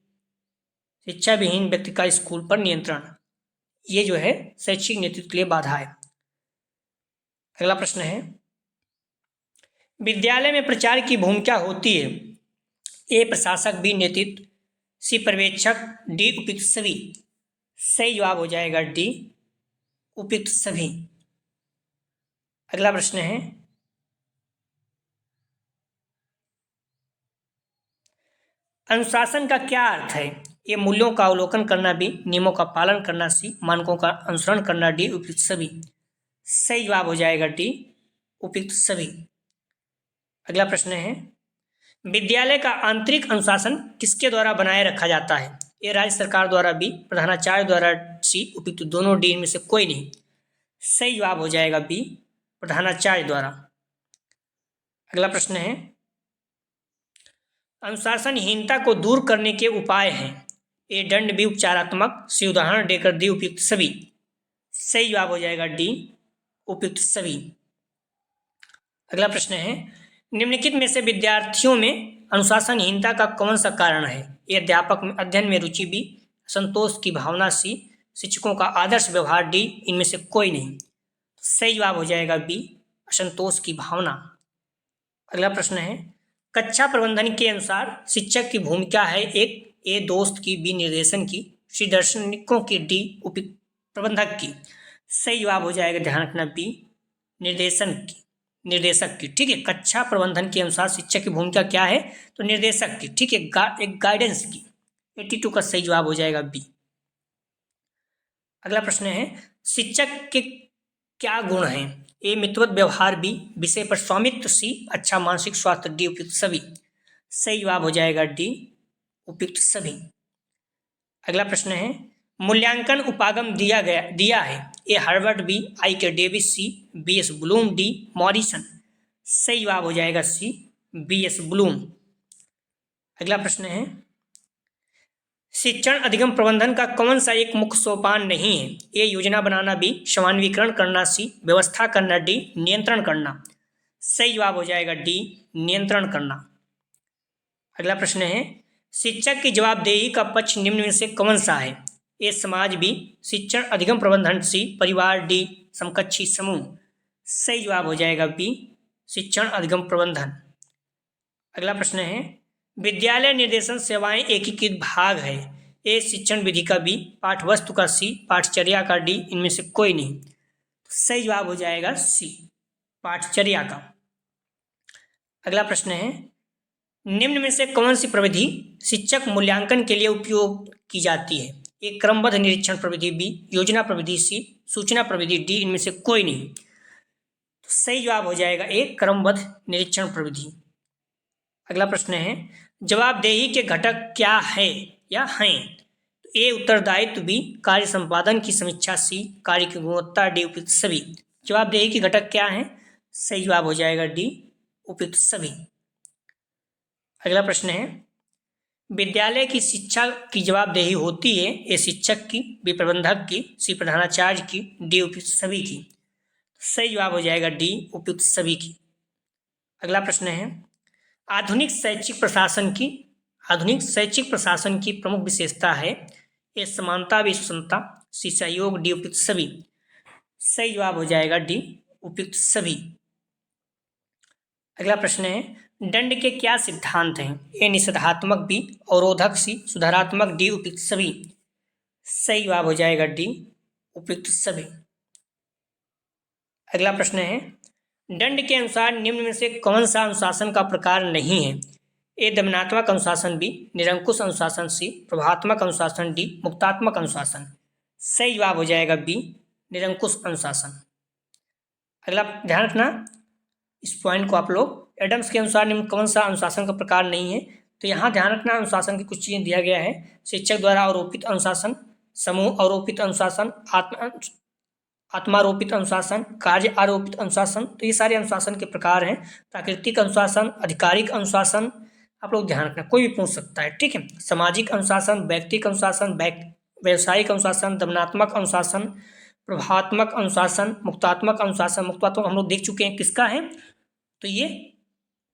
व्यक्ति का स्कूल पर नियंत्रण, ये जो है शैक्षिक नेतृत्व के लिए बाधा है। अगला प्रश्न है, विद्यालय में प्रचार की भूमिका होती है ए प्रशासक, बी नेतृत्व, सी पर्यवेक्षक, डी उपयुक्त सभी। सही जवाब हो जाएगा डी उपयुक्त सभी। अगला प्रश्न है, अनुशासन का क्या अर्थ है? ये मूल्यों का अवलोकन करना, बी नियमों का पालन करना, सी मानकों का अनुसरण करना, डी उपयुक्त सभी। सही जवाब हो जाएगा डी उपयुक्त सभी। अगला प्रश्न है, विद्यालय का आंतरिक अनुशासन किसके द्वारा बनाए रखा जाता है? ए राज्य सरकार द्वारा, बी प्रधानाचार्य द्वारा, सी उपयुक्त दोनों, डी में से कोई नहीं। सही जवाब हो जाएगा बी प्रधानाचार्य द्वारा। अगला प्रश्न है, अनुशासनहीनता को दूर करने के उपाय हैं ए दंड, बी उपचारात्मक, सी उदाहरण देकर, डी उपयुक्त सभी। सही जवाब हो जाएगा डी उपयुक्त सभी। अगला प्रश्न है, निम्नलिखित में से विद्यार्थियों में अनुशासनहीनता का कौन सा कारण है? ए अध्यापक अध्ययन में रुचि, बी संतोष की भावना, सी शिक्षकों का आदर्श व्यवहार, डी इनमें से कोई नहीं। तो सही जवाब हो जाएगा बी, असंतोष की भावना। अगला प्रश्न है, कक्षा प्रबंधन के अनुसार शिक्षक की भूमिका है एक, ए दोस्त की, बी निर्देशन की, सी दार्शनिकों की, डी प्रबंधक की। सही जवाब हो जाएगा, ध्यान रखना, बी निर्देशक की। ठीक है, कक्षा प्रबंधन के अनुसार शिक्षक की भूमिका क्या है, तो निर्देशक की। ठीक है, एक गाइडेंस की। 82 का सही जवाब हो जाएगा बी। अगला प्रश्न है, शिक्षक के क्या गुण हैं, ए मितव्यत व्यवहार, बी विषय पर स्वामित्व, सी अच्छा मानसिक स्वास्थ्य, डी उपयुक्त सभी। सही जवाब हो जाएगा डी, उपयुक्त सभी। अगला प्रश्न है, मूल्यांकन उपागम दिया है, ए Harvard, b I K Davis, c B S Bloom, d Morrison. सही जवाब हो जाएगा सी, बी एस ब्लूम। अगला प्रश्न है, शिक्षण अधिगम प्रबंधन का कौन सा एक मुख्य सोपान नहीं है, ए योजना बनाना, बी समन्वीकरण करना, सी व्यवस्था करना, डी नियंत्रण करना। सही जवाब हो जाएगा डी, नियंत्रण करना। अगला प्रश्न है, शिक्षक की जवाबदेही का पक्ष निम्न में से कौन सा है, ए समाज, बी शिक्षण अधिगम प्रबंधन, सी परिवार, डी समकक्षी समूह। सही जवाब हो जाएगा बी, शिक्षण अधिगम प्रबंधन। अगला प्रश्न है, विद्यालय निर्देशन सेवाएं एकीकृत भाग है, ए शिक्षण विधि का, बी पाठ वस्तु का, सी पाठचर्या का, डी इनमें से कोई नहीं। सही जवाब हो जाएगा सी, पाठचर्या का। अगला प्रश्न है, निम्न में से कौन सी प्रविधि शिक्षक मूल्यांकन के लिए उपयोग की जाती है, ए क्रमबद्ध निरीक्षण प्रविधि, बी योजना प्रविधि, सी सूचना प्रविधि, डी इनमें से कोई नहीं। तो सही जवाब हो जाएगा ए क्रमबद्ध निरीक्षण प्रविधि। अगला प्रश्न है, जवाबदेही के घटक क्या है या हैं, ए उत्तरदायित्व, बी कार्य संपादन की समीक्षा, सी कार्य की गुणवत्ता, डी उपयुक्त सभी। जवाबदेही के घटक क्या हैं, सही जवाब हो जाएगा डी, उपयुक्त सभी। अगला प्रश्न है, विद्यालय की शिक्षा की जवाबदेही होती है, ए शिक्षक की, बी प्रबंधक की, सी प्रधानाचार्य की, डी उपयुक्त सभी की। सही जवाब हो जाएगा डी, उपयुक्त सभी की। अगला प्रश्न है, आधुनिक शैक्षिक प्रशासन की प्रमुख विशेषता है, ए समानता, बी सुसमता, सी सहयोग, डी उपयुक्त सभी। सही जवाब हो जाएगा डी, उपयुक्त सभी। अगला प्रश्न है, दंड के क्या सिद्धांत हैं, ए निषेधात्मक, बी अवरोधक, सी सुधारात्मक, डी उपयुक्त सभी। सही जवाब हो जाएगा डी, उपयुक्त सभी। अगला प्रश्न है, दंड के अनुसार निम्न में से कौन सा अनुशासन का प्रकार नहीं है, ए दमनात्मक अनुशासन, बी निरंकुश अनुशासन, सी प्रभावात्मक अनुशासन, डी मुक्तात्मक अनुशासन। सही जवाब हो जाएगा बी, निरंकुश अनुशासन। अगला ध्यान रखना इस पॉइंट को आप लोग, एडम्स के अनुसार निम्न कौन सा अनुशासन का प्रकार नहीं है, तो यहाँ ध्यान रखना अनुशासन की कुछ चीजें दिया गया है, शिक्षक द्वारा आरोपित अनुशासन, समूह आरोपित अनुशासन, आत्मारोपित अनुशासन, कार्य आरोपित अनुशासन। तो ये सारे अनुशासन के प्रकार हैं। प्राकृतिक अनुशासन, आधिकारिक अनुशासन, आप लोग ध्यान रखना, कोई भी पूछ सकता है। ठीक है, सामाजिक अनुशासन, व्यक्तिगत अनुशासन, व्यवसायिक अनुशासन, दमनात्मक अनुशासन, प्रभावात्मक अनुशासन, मुक्तात्मक अनुशासन। मुक्तात्मक हम लोग देख चुके हैं किसका है, तो ये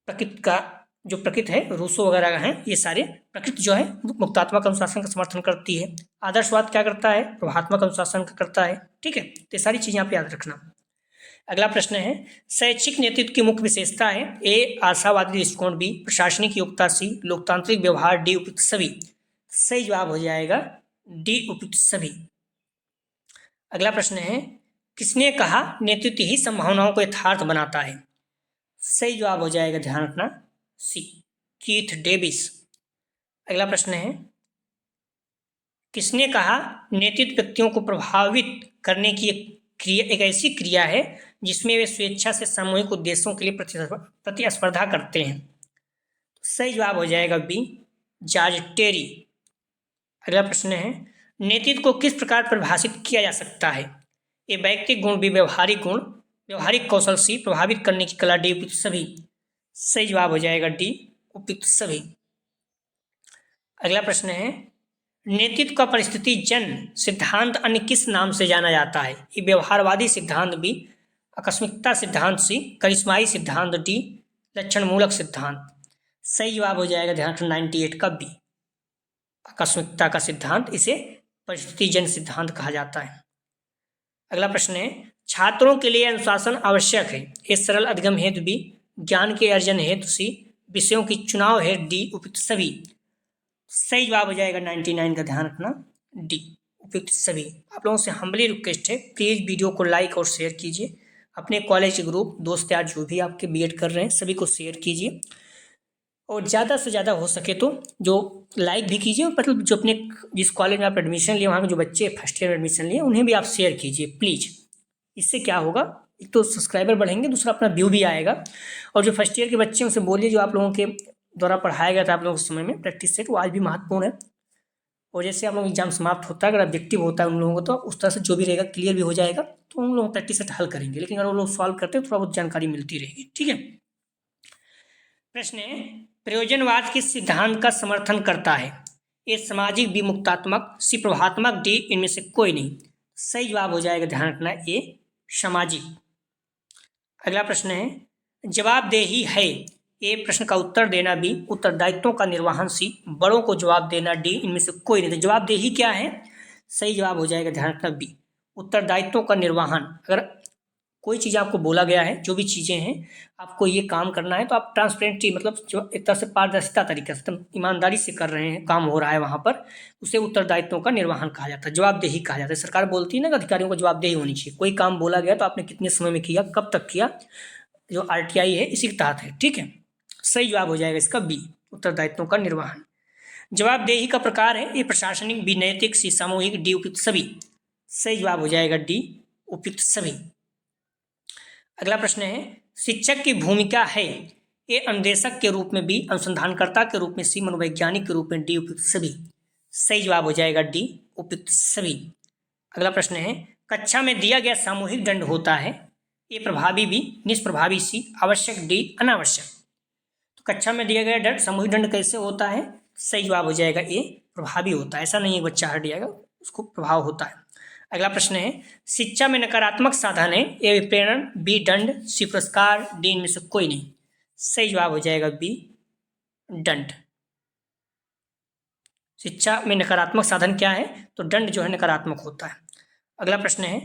प्रकृति का, जो प्रकृति है रूसो वगैरह का है, ये सारे प्रकृति जो है मुक्तात्मक अनुशासन का समर्थन करती है। आदर्शवाद क्या करता है, प्रभावात्मक अनुशासन का करता है। ठीक है, तो ये सारी चीजें आप याद रखना। अगला प्रश्न है, शैक्षिक नेतृत्व की मुख्य विशेषता है, ए आशावादी दृष्टिकोण, बी प्रशासनिक योग्यता, सी लोकतांत्रिक व्यवहार, डी उपयुक्त सभी। सही जवाब हो जाएगा डी, उपयुक्त सभी। अगला प्रश्न है, किसने कहा नेतृत्व ही संभावनाओं को यथार्थ बनाता है। सही जवाब हो जाएगा, ध्यान रखना, सी कीथ डेविस। अगला प्रश्न है, किसने कहा नेतृत्व व्यक्तियों को प्रभावित करने की एक ऐसी क्रिया है जिसमें वे स्वेच्छा से सामूहिक उद्देश्यों के लिए प्रतिस्पर्धा करते हैं। सही जवाब हो जाएगा बी, जॉर्ज टेरी। अगला प्रश्न है, नेतृत्व को किस प्रकार परिभाषित किया जा सकता है, ए व्यक्तिक गुण, बी व्यवहारिक गुण, व्यवहारिक कौशल, सी प्रभावित करने की कला, डी उपयुक्त सभी। सही जवाब हो जाएगा डी, उपयुक्त सभी। अगला प्रश्न है, नेतृत्व का परिस्थिति जन सिद्धांत अन्य किस नाम से जाना जाता है, ए व्यवहारवादी सिद्धांत, बी आकस्मिकता सिद्धांत, सी करिश्माई सिद्धांत, डी लक्षण मूलक सिद्धांत। सही जवाब हो जाएगा, ध्यान रखना, 98 का बी, आकस्मिकता का सिद्धांत, इसे परिस्थितिजन्य सिद्धांत कहा जाता है। अगला प्रश्न है, छात्रों के लिए अनुशासन आवश्यक है। ए सरल अधिगम हेतु बी, ज्ञान के अर्जन हेतु सी, विषयों की चुनाव हेतु डी, उपयुक्त सभी। सही जवाब हो जाएगा 99 का, ध्यान रखना डी, उपयुक्त सभी। आप लोगों से हम्बली रिक्वेस्ट है, प्लीज़ वीडियो को लाइक और शेयर कीजिए। अपने कॉलेज के ग्रुप दोस्त यार जो भी आपके बीएड कर रहे हैं सभी को शेयर कीजिए, और ज़्यादा से ज़्यादा हो सके तो जो लाइक भी कीजिए, मतलब जो अपने जिस कॉलेज में आप एडमिशन लिए वहाँ के जो बच्चे फर्स्ट ईयर में एडमिशन लिए उन्हें भी आप शेयर कीजिए प्लीज़। इससे क्या होगा, एक तो सब्सक्राइबर बढ़ेंगे, दूसरा अपना व्यू भी आएगा। और जो फर्स्ट ईयर के बच्चे उनसे बोलिए जो आप लोगों के द्वारा पढ़ाया गया था आप लोगों के समय में प्रैक्टिस सेट, वो आज भी महत्वपूर्ण है। और जैसे आप लोग एग्जाम समाप्त होता है, अगर ऑब्जेक्टिव होता है उन लोगों को, तो उस तरह से जो भी रहेगा क्लियर भी हो जाएगा, तो उन लोग प्रैक्टिस सेट हल करेंगे। लेकिन अगर वो लोग सॉल्व करते हैं थोड़ा बहुत जानकारी मिलती रहेगी। ठीक है। प्रश्न है, प्रयोजनवाद किस सिद्धांत का समर्थन करता है। ए सामाजिक विमुक्तात्मक, सी प्रभावात्मक, डी इनमें से कोई नहीं। सही जवाब हो जाएगा, ध्यान रखना, ए सामाजिक। अगला प्रश्न है, जवाबदेही है। ए प्रश्न का उत्तर देना बी, उत्तरदायित्वों का निर्वहन सी, बड़ों को जवाब देना डी इनमें से कोई नहीं। तो जवाबदेही क्या है, सही जवाब हो जाएगा, ध्यान रखना बी, उत्तरदायित्वों का निर्वहन। अगर कोई चीज़ आपको बोला गया है, जो भी चीज़ें हैं आपको ये काम करना है, तो आप ट्रांसपेरेंटली मतलब जो एक तरह से पारदर्शिता तरीके से ईमानदारी से कर रहे हैं, काम हो रहा है वहाँ पर, उसे उत्तरदायित्वों का निर्वहन कहा जाता है, जवाबदेही कहा जाता है। सरकार बोलती है ना कि अधिकारियों को जवाबदेही होनी चाहिए। कोई काम बोला गया तो आपने कितने समय में किया, कब तक किया, जो RTI है इसी के तहत है। ठीक है। सही जवाब हो जाएगा इसका बी, उत्तरदायित्वों का निर्वहन। जवाबदेही का प्रकार है ए प्रशासनिक, बी नैतिक, सी सामूहिक, डी उपयुक्त सभी। सही जवाब हो जाएगा डी, उपयुक्त सभी। अगला प्रश्न है, शिक्षक की भूमिका है। ए अनुदेशक के रूप में, बी अनुसंधानकर्ता के रूप में, सी मनोवैज्ञानिक के रूप में, डी उपयुक्त सभी। सही जवाब हो जाएगा डी, उपयुक्त सभी। अगला प्रश्न है, कक्षा में दिया गया सामूहिक दंड होता है। ए प्रभावी, बी निष्प्रभावी, सी आवश्यक, डी अनावश्यक। तो कक्षा में दिया गया दंड, सामूहिक दंड कैसे होता है, सही जवाब हो जाएगा ए प्रभावी होता है। ऐसा नहीं है बच्चा हट जाएगा, उसको प्रभाव होता है। अगला प्रश्न है, शिक्षा में नकारात्मक साधन है। ए विप्रेरण, बी दंड, सी पुरस्कार, डी इनमें से कोई नहीं। सही जवाब हो जाएगा बी दंड। शिक्षा में नकारात्मक साधन क्या है, तो दंड जो है नकारात्मक होता है। अगला प्रश्न है,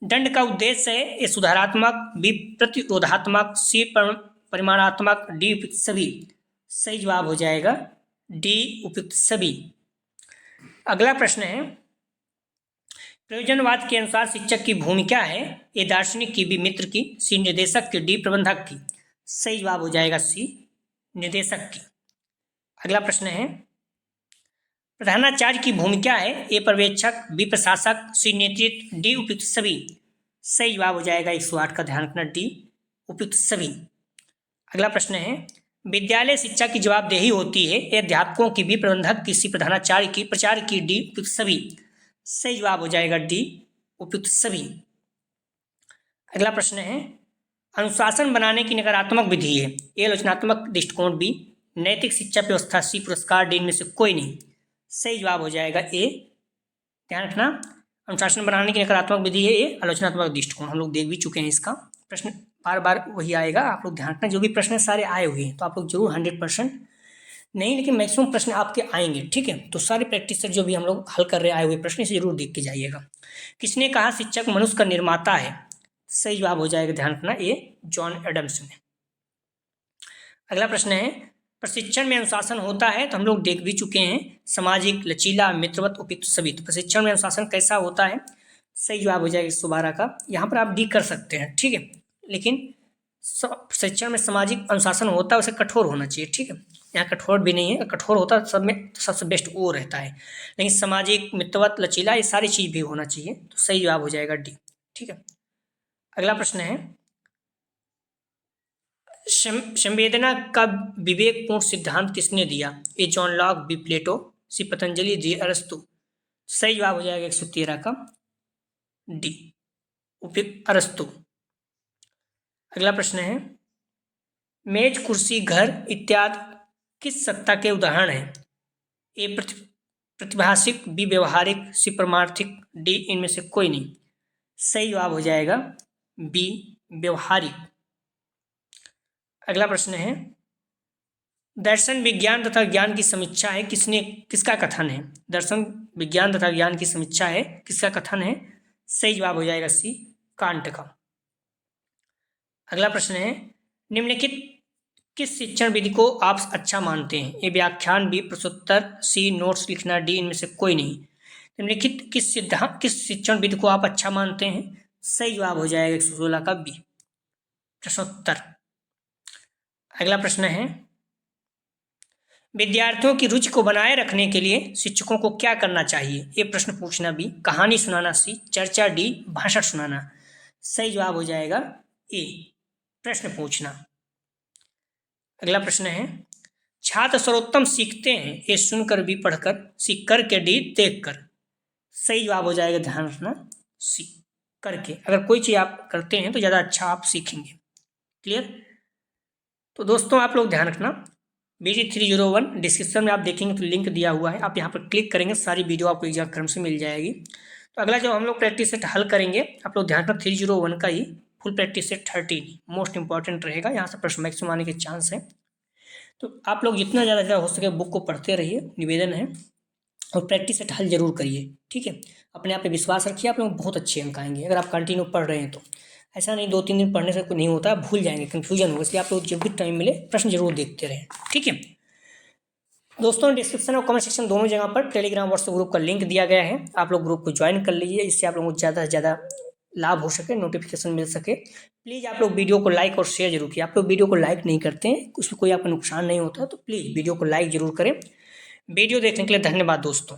दंड का उद्देश्य है ए सुधारात्मक, बी प्रतिरोधात्मक, सी परिमाणात्मक, डी उपयुक्त सभी। सही जवाब हो जाएगा डी, उपयुक्त सभी। अगला प्रश्न है, प्रयोजनवाद के अनुसार शिक्षक की भूमिका है। ए दार्शनिक की, बी मित्र की, सी निर्देशक की, डी प्रबंधक की। सही जवाब हो जाएगा सी, निर्देशक की। अगला प्रश्न है, प्रधानाचार्य की भूमिका है। ए पर्यवेक्षक, बी प्रशासक, सी नेतृत्व, डी उपयुक्त सभी। सही जवाब हो जाएगा 108 का, ध्यान रखना डी, उपयुक्त सभी। अगला प्रश्न है, विद्यालय शिक्षा की जवाबदेही होती है। ए अध्यापकों की, बी प्रबंधक की, सी प्रधानाचार्य की, प्राचार्य की, डी उपयुक्त सभी। सही जवाब हो जाएगा डी, उपयुक्त सभी। अगला प्रश्न है, अनुशासन बनाने की नकारात्मक विधि है। ए आलोचनात्मक दृष्टिकोण, बी नैतिक शिक्षा व्यवस्था, सी पुरस्कार, डी इनमें से कोई नहीं। सही जवाब हो जाएगा ए, ध्यान रखना, अनुशासन बनाने की नकारात्मक विधि है ए आलोचनात्मक दृष्टिकोण। हम लोग देख भी चुके हैं इसका प्रश्न, बार बार वही आएगा। आप लोग ध्यान रखना, जो भी प्रश्न सारे आए हुए हैं तो आप लोग जरूर 100% नहीं, लेकिन मैक्सिमम प्रश्न आपके आएंगे। ठीक है। तो सारे प्रैक्टिस सेट जो भी हम लोग हल कर रहे आए हुए प्रश्न, इसे जरूर देख के जाइएगा। किसने कहा शिक्षक मनुष्य का निर्माता है। सही जवाब हो जाएगा, ध्यान रखना, ए जॉन एडम्स ने। अगला प्रश्न है, प्रशिक्षण में अनुशासन होता है। तो हम लोग देख भी चुके हैं, सामाजिक, लचीला, मित्रवत, उपयुक्त सभी। तो प्रशिक्षण में अनुशासन कैसा होता है, सही जवाब हो जाएगा 112 का। यहाँ पर आप डी कर सकते हैं। ठीक है। लेकिन प्रशिक्षण में सामाजिक अनुशासन होता है, उसे कठोर होना चाहिए। ठीक है। यहाँ कठोर भी नहीं है, कठोर होता सब में तो सबसे बेस्ट वो रहता है, लेकिन सामाजिक, मित्रवत, लचीला, ये सारी चीज़ भी होना चाहिए। तो सही जवाब हो जाएगा डी। ठीक है। अगला प्रश्न है, संवेदना का विवेकपूर्ण सिद्धांत किसने दिया। ए जॉन लॉक, बी प्लेटो, सी पतंजलि, डी अरस्तु। सही जवाब हो जाएगा 113 का, डी उपयुक्त अरस्तु। अगला प्रश्न है, मेज, कुर्सी, घर इत्यादि किस सत्ता के उदाहरण हैं। ए प्रतिभाषिक, बी व्यवहारिक, सी परमार्थिक, डी इनमें से कोई नहीं। सही जवाब हो जाएगा बी व्यवहारिक। अगला प्रश्न है, दर्शन विज्ञान तथा ज्ञान की समीक्षा है, किसका कथन है? दर्शन विज्ञान तथा ज्ञान की समीक्षा है, किसका कथन है? सही जवाब हो जाएगा सी, कांट का। अगला प्रश्न है, निम्नलिखित किस शिक्षण विधि को आप अच्छा मानते हैं? ए व्याख्यान, बी प्रश्नोत्तर, सी नोट्स लिखना, डी इनमें से कोई नहीं। निम्नलिखित किस शिक्षण विधि को आप अच्छा मानते हैं? सही जवाब हो जाएगा 116 का बी, प्रश्नोत्तर। अगला प्रश्न है, विद्यार्थियों की रुचि को बनाए रखने के लिए शिक्षकों को क्या करना चाहिए? ये प्रश्न पूछना, बी कहानी सुनाना, सी चर्चा, डी भाषण सुनाना। सही जवाब हो जाएगा ए, प्रश्न पूछना। अगला प्रश्न है, छात्र सर्वोत्तम सीखते हैं, ए सुनकर, बी पढ़कर, सी करके, डी देखकर। सही जवाब हो जाएगा, ध्यान रखना, सी करके। अगर कोई चीज़ आप करते हैं तो ज़्यादा अच्छा आप सीखेंगे। क्लियर? तो दोस्तों आप लोग ध्यान रखना, BD301 डिस्क्रिप्शन में आप देखेंगे तो लिंक दिया हुआ है, आप यहाँ पर क्लिक करेंगे, सारी वीडियो आपको एग्जाम क्रम से मिल जाएगी। तो अगला जो हम लोग प्रैक्टिस सेट हल करेंगे, आप लोग ध्यान रखना 301 का ही full practice set 13 most important रहेगा, यहाँ से प्रश्न मैक्सिमम आने के चांस है। तो आप लोग जितना ज़्यादा हो सके बुक को पढ़ते रहिए, निवेदन है, और प्रैक्टिस सेट हल जरूर करिए। ठीक है, अपने आप पे विश्वास रखिए, आप लोग बहुत अच्छे अंक आएंगे अगर आप कंटिन्यू पढ़ रहे हैं तो। ऐसा नहीं 2-3 दिन पढ़ने से कोई नहीं होता, भूल जाएंगे, कन्फ्यूजन होगा, इसलिए आप लोग जब भी टाइम मिले प्रश्न जरूर देखते रहें। ठीक है दोस्तों, डिस्क्रिप्शन और कमेंट सेक्शन दोनों जगह पर टेलीग्राम व्हाट्सएप ग्रुप का लिंक दिया गया है, आप लोग ग्रुप को ज्वाइन कर लीजिए, इससे आप लोगों को ज़्यादा से ज़्यादा लाभ हो सके, नोटिफिकेशन मिल सके। प्लीज़ आप लोग वीडियो को लाइक और शेयर जरूर कीजिए। आप लोग वीडियो को लाइक नहीं करते हैं, उसमें कोई आपका नुकसान नहीं होता, तो प्लीज़ वीडियो को लाइक जरूर करें। वीडियो देखने के लिए धन्यवाद दोस्तों।